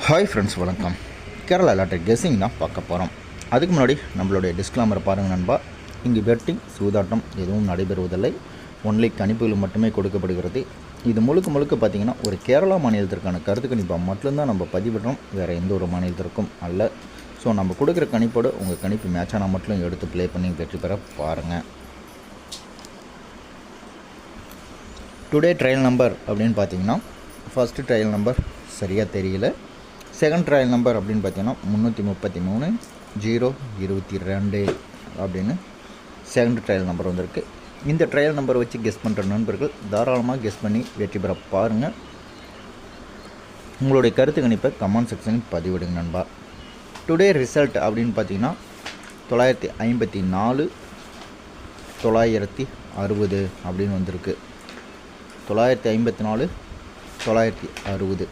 Hi friends, வணக்கம். Kerala lottery guessing தான் பார்க்க போகிறோம். அதுக்கு முன்னாடி நம்மளுடைய டிஸ்க்ளைமரை பாருங்கள் நண்பா. இங்கு பெட்டிங், சூதாட்டம் எதுவும் நடைபெறுவதில்லை. ஒன்லி கணிப்புகள் மட்டுமே கொடுக்கப்படுகிறது. இது முழுக்க பார்த்திங்கன்னா ஒரு கேரளா மாநிலத்திற்கான கருத்து கணிப்பாக மட்டும்தான் நம்ம பதிவிடுறோம், வேறு எந்த ஒரு மாநிலத்திற்கும் அல்ல. ஸோ நம்ம கொடுக்குற கணிப்போடு உங்கள் கணிப்பு மேட்சானால் மட்டும் எடுத்து ப்ளே பண்ணி வெற்றி பெற பாருங்கள். டுடே ட்ரையல் நம்பர் அப்படின்னு பார்த்தீங்கன்னா ஃபஸ்ட்டு ட்ரையல் நம்பர் சரியாக தெரியல. செகண்ட் ட்ரையல் நம்பர் அப்படின்னு பார்த்தீங்கன்னா 333 022 அப்படின்னு செகண்ட் ட்ரையல் நம்பர் வந்திருக்கு. இந்த ட்ரையல் நம்பர் வச்சு கெஸ் பண்ணுற நண்பர்கள் தாராளமாக கெஸ் பண்ணி வெற்றி பெற பாருங்கள். உங்களுடைய கருத்து கணிப்பை கமெண்ட் செக்ஷனில் பதிவிடுங்க நண்பா. டுடே ரிசல்ட் அப்படின்னு பார்த்தீங்கன்னா 954 960 அப்படின்னு வந்திருக்கு. 954 960.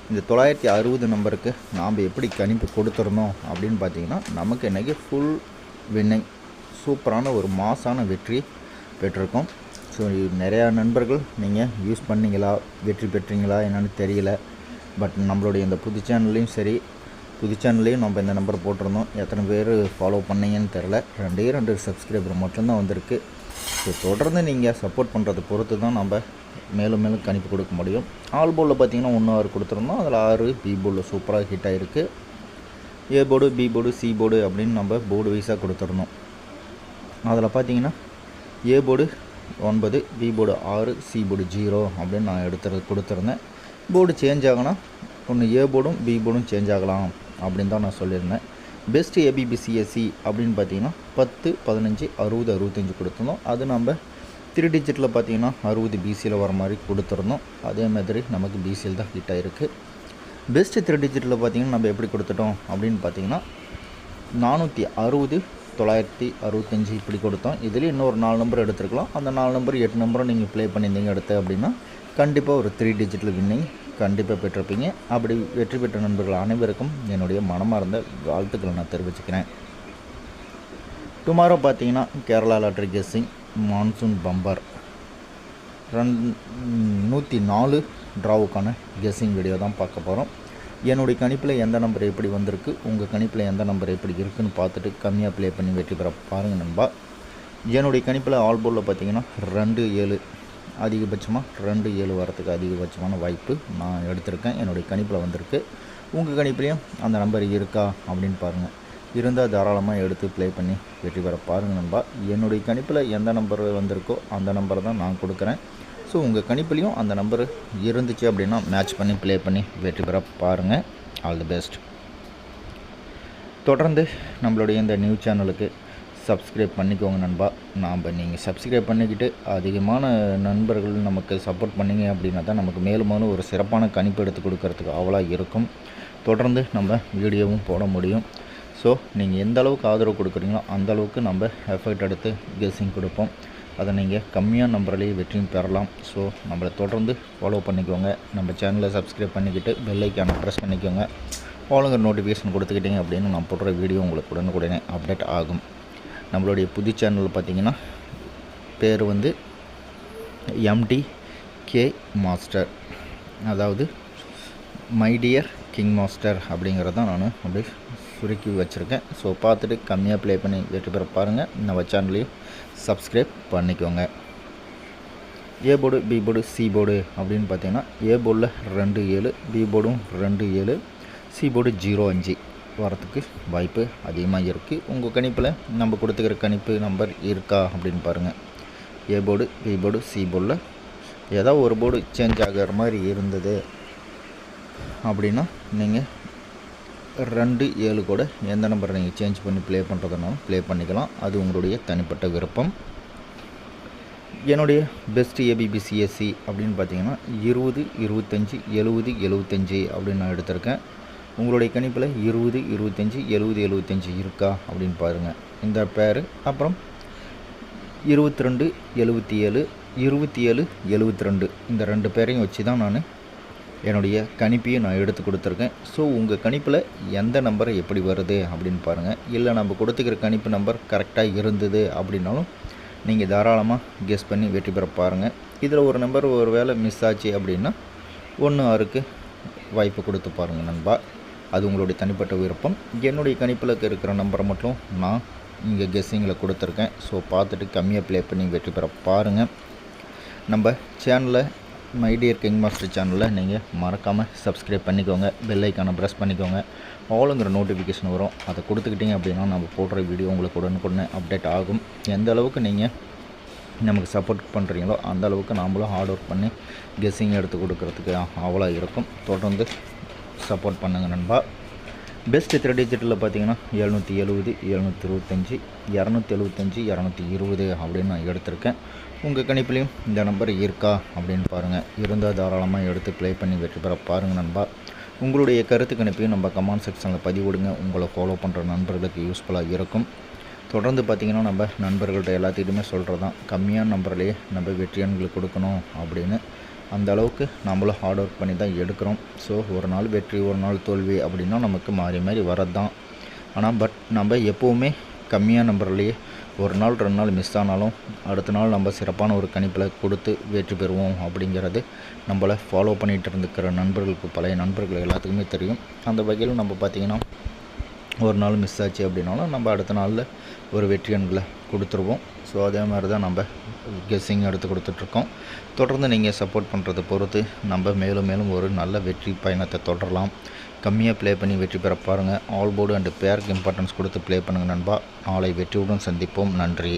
இந்த 960 நம்பருக்கு நாம் எப்படி கணிப்பு கொடுத்துருந்தோம் அப்படின்னு பார்த்தீங்கன்னா நமக்கு இன்றைக்கி ஃபுல் வின்னிங், சூப்பரான ஒரு மாசான வெற்றி பெற்றிருக்கோம். ஸோ நிறையா நண்பர்கள் நீங்கள் யூஸ் பண்ணிங்களா, வெற்றி பெற்றீங்களா என்னென்னு தெரியல. பட் நம்மளுடைய இந்த புது சேனல்லையும் நம்ம இந்த நம்பர் போட்டிருந்தோம். எத்தனை பேர் ஃபாலோ பண்ணீங்கன்னு தெரில. 2 சப்ஸ்கிரைபர் மட்டும்தான் வந்திருக்கு. ஸோ தொடர்ந்து நீங்கள் சப்போர்ட் பண்ணுறதை பொறுத்து தான் நம்ம மேலும் கணிப்பு கொடுக்க முடியும். ஆல் போர்டில் பார்த்தீங்கன்னா 1 6 கொடுத்துருந்தோம். அதில் 6 பி போர்டில் சூப்பராக ஹிட் ஆகிருக்கு. A board, B board, C board அப்படின்னு நம்ம போர்டு வைஸாக கொடுத்துருந்தோம். அதில் பார்த்தீங்கன்னா A board 9, B board 6, C board 0 அப்படின்னு நான் கொடுத்துருந்தேன். போர்டு சேஞ்ச் ஆகலாம், ஒன்று ஏ போர்டும் பி போர்டும் சேஞ்ச் ஆகலாம் அப்படின்னு தான் நான் சொல்லியிருந்தேன். பெஸ்ட்டு ஏபிபிசிஎஸ்சி அப்படின்னு பார்த்தீங்கன்னா 10, 15, 60, 65 கொடுத்துருந்தோம். அது நம்ம 3 டிஜிட்டில் பார்த்தீங்கன்னா 60 பிசியில் வர மாதிரி கொடுத்துருந்தோம். அதே மாதிரி நமக்கு பிசியில் தான் ஹிட் ஆகிருக்கு. பெஸ்ட்டு 3 டிஜிட்டில் பார்த்தீங்கன்னா நம்ம எப்படி கொடுத்துட்டோம் அப்படின்னு பார்த்தீங்கன்னா 460, 965 இப்படி கொடுத்தோம். இதுலேயும் இன்னொரு 4 நம்பர் எடுத்துருக்கலாம். அந்த 4 நம்பர் 8 நம்பரும் நீங்கள் ப்ளே பண்ணியிருந்தீங்க எடுத்து அப்படின்னா கண்டிப்பாக ஒரு 3 டிஜிட்டில் வின்னிங் கண்டிப்பாக பெற்றிருப்பீங்க. அப்படி வெற்றி பெற்ற நண்பர்கள் அனைவருக்கும் என்னுடைய மனமார்ந்த வாழ்த்துக்களை நான் தெரிவிச்சுக்கிறேன். டுமாரோ பார்த்தீங்கன்னா Kerala lottery guessing monsoon bumper 104 ட்ராவுக்கான கெஸ்ஸிங் வீடியோ தான் பார்க்க போகிறோம். என்னுடைய கணிப்பில் எந்த நம்பர் எப்படி வந்திருக்கு, உங்கள் கணிப்பில் எந்த நம்பர் எப்படி இருக்குதுன்னு பார்த்துட்டு கம்மியாக ப்ளே பண்ணி வெற்றி பெற பாருங்கள் நண்பா. என்னுடைய கணிப்பில் ஆல் போர்டில் பார்த்தீங்கன்னா 2-7 அதிகபட்சமாக 2-7 வரத்துக்கு அதிகபட்சமான வாய்ப்பு நான் எடுத்திருக்கேன். என்னுடைய கணிப்பில் வந்திருக்கு. உங்கள் கணிப்புலேயும் அந்த நம்பர் இருக்கா அப்படின்னு பாருங்கள். இருந்தால் தாராளமாக எடுத்து ப்ளே பண்ணி வெற்றி பெற பாருங்கள் நண்பா. என்னுடைய கணிப்பில் எந்த நம்பர் வந்திருக்கோ அந்த நம்பரை தான் நான் கொடுக்குறேன். ஸோ உங்கள் கணிப்புலேயும் அந்த நம்பர் இருந்துச்சு அப்படின்னா மேட்ச் பண்ணி ப்ளே பண்ணி வெற்றி பெற பாருங்கள். All the best. தொடர்ந்து நம்மளுடைய இந்த நியூஸ் சேனலுக்கு சப்ஸ்கிரைப் பண்ணிக்கோங்க நண்பா. நீங்கள் சப்ஸ்கிரைப் பண்ணிக்கிட்டு அதிகமான நண்பர்கள் நமக்கு சப்போர்ட் பண்ணிங்க அப்படின்னா தான் நமக்கு மேலும் ஒரு சிறப்பான கணிப்பு எடுத்து கொடுக்கறதுக்கு அவ்வளோ இருக்கும். தொடர்ந்து நம்ம வீடியோவும் போட முடியும். ஸோ நீங்கள் எந்த அளவுக்கு ஆதரவு கொடுக்குறீங்களோ அந்தளவுக்கு நம்ம எஃபர்ட் எடுத்து கெஸ்ஸிங் கொடுப்போம். அதை நீங்கள் கம்மியான நம்பர்லேயே வெற்றியும் பெறலாம். ஸோ நம்மளை தொடர்ந்து ஃபாலோ பண்ணிக்கோங்க. நம்ம சேனலை சப்ஸ்கிரைப் பண்ணிக்கிட்டு பெல் ஐக்கானை ப்ரெஸ் பண்ணிக்கோங்க. ஆளுங்க நோட்டிஃபிகேஷன் கொடுத்துக்கிட்டிங்க அப்படின்னு நான் போடுற வீடியோ உங்களுக்கு உடனுக்குடனே அப்டேட் ஆகும். நம்மளுடைய புது சேனல் பார்த்திங்கன்னா பேர் வந்து எம்டி கே மாஸ்டர், அதாவது மை டியர் கிங் மாஸ்டர் அப்படிங்கிறத நான் அப்படி சுருக்கி வச்சுருக்கேன். ஸோ பார்த்துட்டு கம்மியாக ப்ளே பண்ணி வெற்றி பெற பாருங்கள். நம்ம சேனலையும் சப்ஸ்கிரைப் பண்ணிக்கோங்க. A board, B board, C board அப்படின்னு பார்த்தீங்கன்னா ஏ போர்டில் 2-7, பி போர்டும் 2-7, சி போர்டு 0-5 வரத்துக்கு வாய்ப்பு அதிகமாக இருக்குது. உங்கள் கணிப்பில் நம்ம கொடுத்துக்கிற கணிப்பு நம்பர் இருக்கா அப்படின்னு பாருங்கள். A board, B board, C போர்டில் ஏதாவது ஒரு போர்டு சேஞ்ச் ஆகிற மாதிரி இருந்தது அப்படின்னா நீங்கள் 2-7 கூட எந்த நம்பரை நீங்கள் சேஞ்ச் பண்ணி ப்ளே பண்ணுறதுனாலும் ப்ளே பண்ணிக்கலாம். அது உங்களுடைய தனிப்பட்ட விருப்பம். என்னுடைய பெஸ்ட்டு ஏபிபிசிஎஸ்சி அப்படின்னு பார்த்தீங்கன்னா 20, 25, 70, 75 அப்படின்னு நான் எடுத்திருக்கேன். உங்களுடைய கணிப்பில் 20, 25, 70, 75 இருக்கா அப்படின்னு பாருங்கள். இந்த பேர் அப்புறம் 22, 77, 27, 72 இந்த 2 பேரையும் வச்சு தான் நான் என்னுடைய கணிப்பையும் நான் எடுத்து கொடுத்துருக்கேன். ஸோ உங்கள் கணிப்பில் எந்த நம்பர் எப்படி வருது அப்படின்னு பாருங்கள். இல்லை நம்ம கொடுத்துக்கிற கணிப்பு நம்பர் கரெக்டாக இருந்தது அப்படின்னாலும் நீங்கள் தாராளமாக கெஸ் பண்ணி வெற்றி பெற பாருங்கள். இதில் ஒரு நம்பர் ஒரு வேளை மிஸ் ஆச்சு அப்படின்னா 1 6க்கு வாய்ப்பு கொடுத்து பாருங்கள் நண்பா. அது உங்களுடைய தனிப்பட்ட விருப்பம். என்னுடைய கணிப்பில் இருக்கிற நம்பரை மட்டும் நான் இங்கே கெஸ்ஸிங்கில் கொடுத்துருக்கேன். ஸோ பார்த்துட்டு கம்மியாக ப்ளே பண்ணி வெற்றி பெற பாருங்கள். நம்ம சேனலில் மை டியர் கிங் மாஸ்டர் சேனலில் நீங்கள் மறக்காமல் சப்ஸ்கிரைப் பண்ணிக்கோங்க. பெல் ஐக்கானை ப்ரெஸ் பண்ணிக்கோங்க. ஆளுங்கிற நோட்டிஃபிகேஷன் வரும். அதை கொடுத்துக்கிட்டிங்க அப்படின்னா நம்ம போடுற வீடியோ உங்களுக்கு உடனுக்குடனே அப்டேட் ஆகும். எந்த அளவுக்கு நீங்கள் நமக்கு சப்போர்ட் பண்ணுறீங்களோ அந்த அளவுக்கு நாமளும் ஹார்ட் ஒர்க் பண்ணி கெஸ்ஸிங் எடுத்து கொடுக்கறதுக்கு அவ்வளோ இருக்கும். தொடர்ந்து சப்போர்ட் பண்ணுங்கள் நண்பா. பெஸ்ட்டு 3 டிஜிட்டில் பார்த்தீங்கன்னா 770, 725, 275, 220 அப்படின்னு நான் எடுத்திருக்கேன். உங்கள் கணிப்புலேயும் இந்த நம்பர் இருக்கா அப்படின்னு பாருங்கள். இருந்தால் தாராளமாக எடுத்து ப்ளே பண்ணி வெற்றி பெற பாருங்கள் நண்பா. உங்களுடைய கருத்து கணிப்பையும் நம்ம கமெண்ட் செக்ஷனில் பதிவிடுங்க. உங்களை ஃபாலோ பண்ணுற நண்பர்களுக்கு யூஸ்ஃபுல்லாக இருக்கும். தொடர்ந்து பார்த்திங்கன்னா நம்ம நண்பர்கள்ட்ட எல்லாத்துக்கிட்டுமே சொல்கிறது தான், கம்மியான நம்பர்லேயே நம்ம வெற்றி எண்களுக்கு கொடுக்கணும் அப்படின்னு. அந்த அளவுக்கு நம்மளும் ஹார்ட் ஒர்க் பண்ணி தான் எடுக்கிறோம். ஸோ ஒரு நாள் வெற்றி ஒரு நாள் தோல்வி அப்படின்னா நமக்கு மாறி மாறி வரது தான். ஆனால் நம்ம எப்போவுமே கம்மியான நம்பர்லேயே ஒரு நாள் 2 நாள் மிஸ் ஆனாலும் அடுத்த நாள் நம்ம சிறப்பான ஒரு கணிப்பில் கொடுத்து வெற்றி பெறுவோம் அப்படிங்கிறது நம்மளை ஃபாலோ பண்ணிகிட்டு இருந்துக்கிற நண்பர்களுக்கு, பழைய நண்பர்கள் எல்லாத்துக்குமே தெரியும். அந்த வகையில் நம்ம பார்த்திங்கன்னா ஒரு நாள் மிஸ் ஆச்சு அப்படின்னாலும் நம்ம அடுத்த நாளில் ஒரு வெற்றி எண்களை கொடுத்துருவோம். ஸோ அதே மாதிரி தான் நம்ம கெஸ்ஸிங் எடுத்து கொடுத்துட்ருக்கோம். தொடர்ந்து நீங்கள் சப்போர்ட் பண்ணுறதை பொறுத்து நம்ம மேலும் மேலும் ஒரு நல்ல வெற்றி பயணத்தை தொடரலாம். கம்மியாக ப்ளே பண்ணி வெற்றி பெற பாருங்கள். ஆல் போர்டு அண்டு பேருக்கு இம்பார்ட்டன்ஸ் கொடுத்து ப்ளே பண்ணுங்கள் நண்பா. நாளை வெற்றியுடன் சந்திப்போம். நன்றி.